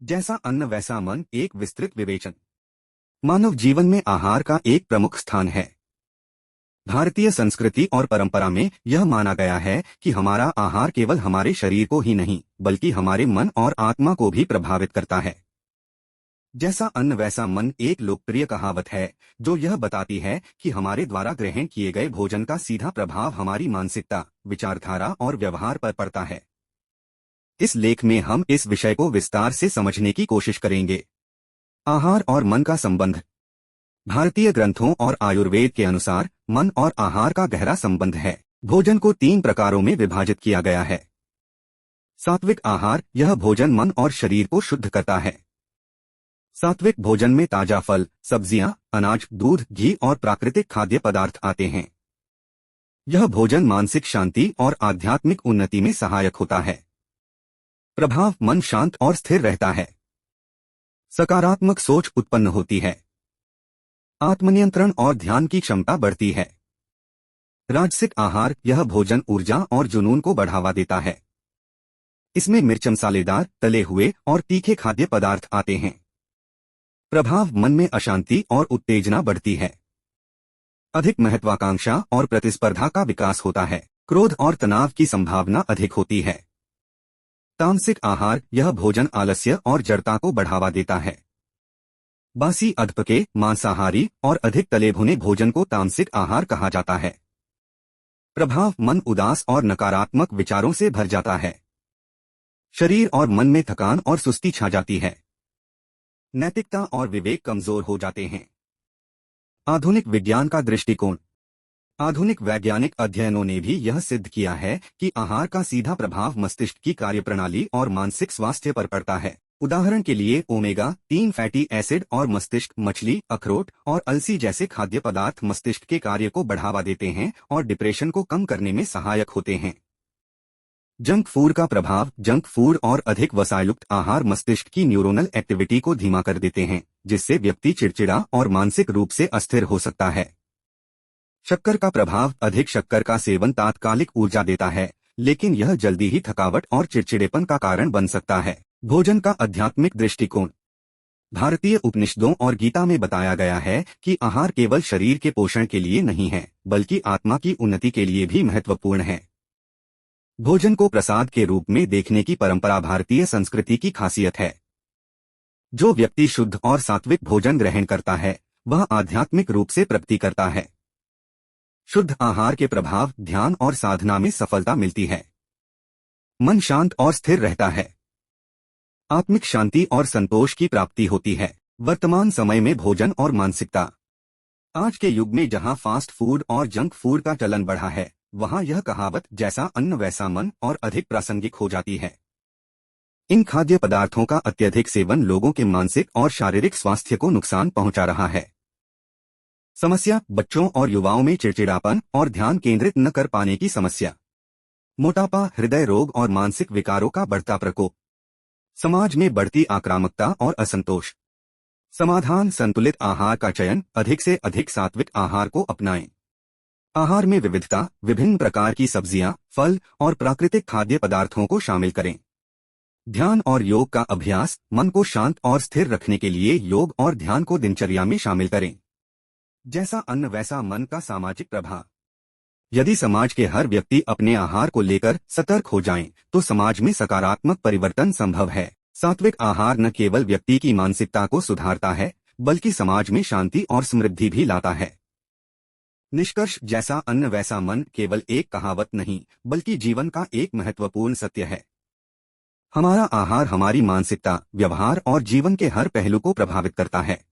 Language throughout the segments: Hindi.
जैसा अन्न वैसा मन एक विस्तृत विवेचन। मानव जीवन में आहार का एक प्रमुख स्थान है। भारतीय संस्कृति और परंपरा में यह माना गया है कि हमारा आहार केवल हमारे शरीर को ही नहीं बल्कि हमारे मन और आत्मा को भी प्रभावित करता है। जैसा अन्न वैसा मन एक लोकप्रिय कहावत है जो यह बताती है कि हमारे द्वारा ग्रहण किए गए भोजन का सीधा प्रभाव हमारी मानसिकता, विचारधारा और व्यवहार पर पड़ता है। इस लेख में हम इस विषय को विस्तार से समझने की कोशिश करेंगे। आहार और मन का संबंध। भारतीय ग्रंथों और आयुर्वेद के अनुसार मन और आहार का गहरा संबंध है। भोजन को 3 प्रकारों में विभाजित किया गया है। सात्विक आहार, यह भोजन मन और शरीर को शुद्ध करता है। सात्विक भोजन में ताजा फल, सब्जियां, अनाज, दूध, घी और प्राकृतिक खाद्य पदार्थ आते हैं। यह भोजन मानसिक शांति और आध्यात्मिक उन्नति में सहायक होता है। प्रभाव, मन शांत और स्थिर रहता है। सकारात्मक सोच उत्पन्न होती है। आत्मनियंत्रण और ध्यान की क्षमता बढ़ती है। राजसिक आहार, यह भोजन ऊर्जा और जुनून को बढ़ावा देता है। इसमें मिर्च, मसालेदार, तले हुए और तीखे खाद्य पदार्थ आते हैं। प्रभाव, मन में अशांति और उत्तेजना बढ़ती है। अधिक महत्वाकांक्षा और प्रतिस्पर्धा का विकास होता है। क्रोध और तनाव की संभावना अधिक होती है। तामसिक आहार, यह भोजन आलस्य और जड़ता को बढ़ावा देता है। बासी, अधपके, मांसाहारी और अधिक तले भुने भोजन को तामसिक आहार कहा जाता है। प्रभाव, मन उदास और नकारात्मक विचारों से भर जाता है। शरीर और मन में थकान और सुस्ती छा जाती है। नैतिकता और विवेक कमजोर हो जाते हैं। आधुनिक विज्ञान का दृष्टिकोण। आधुनिक वैज्ञानिक अध्ययनों ने भी यह सिद्ध किया है कि आहार का सीधा प्रभाव मस्तिष्क की कार्यप्रणाली और मानसिक स्वास्थ्य पर पड़ता है। उदाहरण के लिए ओमेगा-3 फैटी एसिड और मस्तिष्क, मछली, अखरोट और अलसी जैसे खाद्य पदार्थ मस्तिष्क के कार्य को बढ़ावा देते हैं और डिप्रेशन को कम करने में सहायक होते हैं। जंक फूड का प्रभाव। जंक फूड और अधिक वसायुक्त आहार मस्तिष्क की न्यूरोनल एक्टिविटी को धीमा कर देते हैं, जिससे व्यक्ति चिड़चिड़ा और मानसिक रूप से अस्थिर हो सकता है। शक्कर का प्रभाव। अधिक शक्कर का सेवन तात्कालिक ऊर्जा देता है, लेकिन यह जल्दी ही थकावट और चिड़चिड़ेपन का कारण बन सकता है। भोजन का आध्यात्मिक दृष्टिकोण। भारतीय उपनिषदों और गीता में बताया गया है कि आहार केवल शरीर के पोषण के लिए नहीं है, बल्कि आत्मा की उन्नति के लिए भी महत्वपूर्ण है। भोजन को प्रसाद के रूप में देखने की परंपरा भारतीय संस्कृति की खासियत है। जो व्यक्ति शुद्ध और सात्विक भोजन ग्रहण करता है, वह आध्यात्मिक रूप से प्रगति करता है। शुद्ध आहार के प्रभाव, ध्यान और साधना में सफलता मिलती है। मन शांत और स्थिर रहता है। आत्मिक शांति और संतोष की प्राप्ति होती है। वर्तमान समय में भोजन और मानसिकता। आज के युग में जहां फास्ट फूड और जंक फूड का चलन बढ़ा है, वहां यह कहावत जैसा अन्न वैसा मन और अधिक प्रासंगिक हो जाती है। इन खाद्य पदार्थों का अत्यधिक सेवन लोगों के मानसिक और शारीरिक स्वास्थ्य को नुकसान पहुंचा रहा है। समस्या, बच्चों और युवाओं में चिड़चिड़ापन और ध्यान केंद्रित न कर पाने की समस्या। मोटापा, हृदय रोग और मानसिक विकारों का बढ़ता प्रकोप। समाज में बढ़ती आक्रामकता और असंतोष। समाधान, संतुलित आहार का चयन। अधिक से अधिक सात्विक आहार को अपनाएं। आहार में विविधता, विभिन्न प्रकार की सब्जियां, फल और प्राकृतिक खाद्य पदार्थों को शामिल करें। ध्यान और योग का अभ्यास। मन को शांत और स्थिर रखने के लिए योग और ध्यान को दिनचर्या में शामिल करें। जैसा अन्न वैसा मन का सामाजिक प्रभाव। यदि समाज के हर व्यक्ति अपने आहार को लेकर सतर्क हो जाएं, तो समाज में सकारात्मक परिवर्तन संभव है। सात्विक आहार न केवल व्यक्ति की मानसिकता को सुधारता है, बल्कि समाज में शांति और समृद्धि भी लाता है। निष्कर्ष, जैसा अन्न वैसा मन केवल एक कहावत नहीं, बल्कि जीवन का एक महत्वपूर्ण सत्य है। हमारा आहार हमारी मानसिकता, व्यवहार और जीवन के हर पहलू को प्रभावित करता है।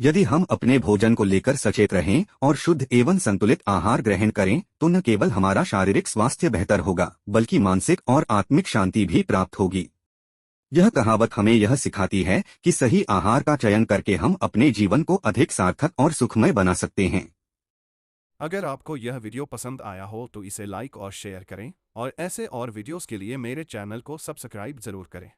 यदि हम अपने भोजन को लेकर सचेत रहें और शुद्ध एवं संतुलित आहार ग्रहण करें, तो न केवल हमारा शारीरिक स्वास्थ्य बेहतर होगा, बल्कि मानसिक और आत्मिक शांति भी प्राप्त होगी। यह कहावत हमें यह सिखाती है कि सही आहार का चयन करके हम अपने जीवन को अधिक सार्थक और सुखमय बना सकते हैं। अगर आपको यह वीडियो पसंद आया हो तो इसे लाइक और शेयर करें और ऐसे और वीडियोस के लिए मेरे चैनल को सब्सक्राइब जरूर करें।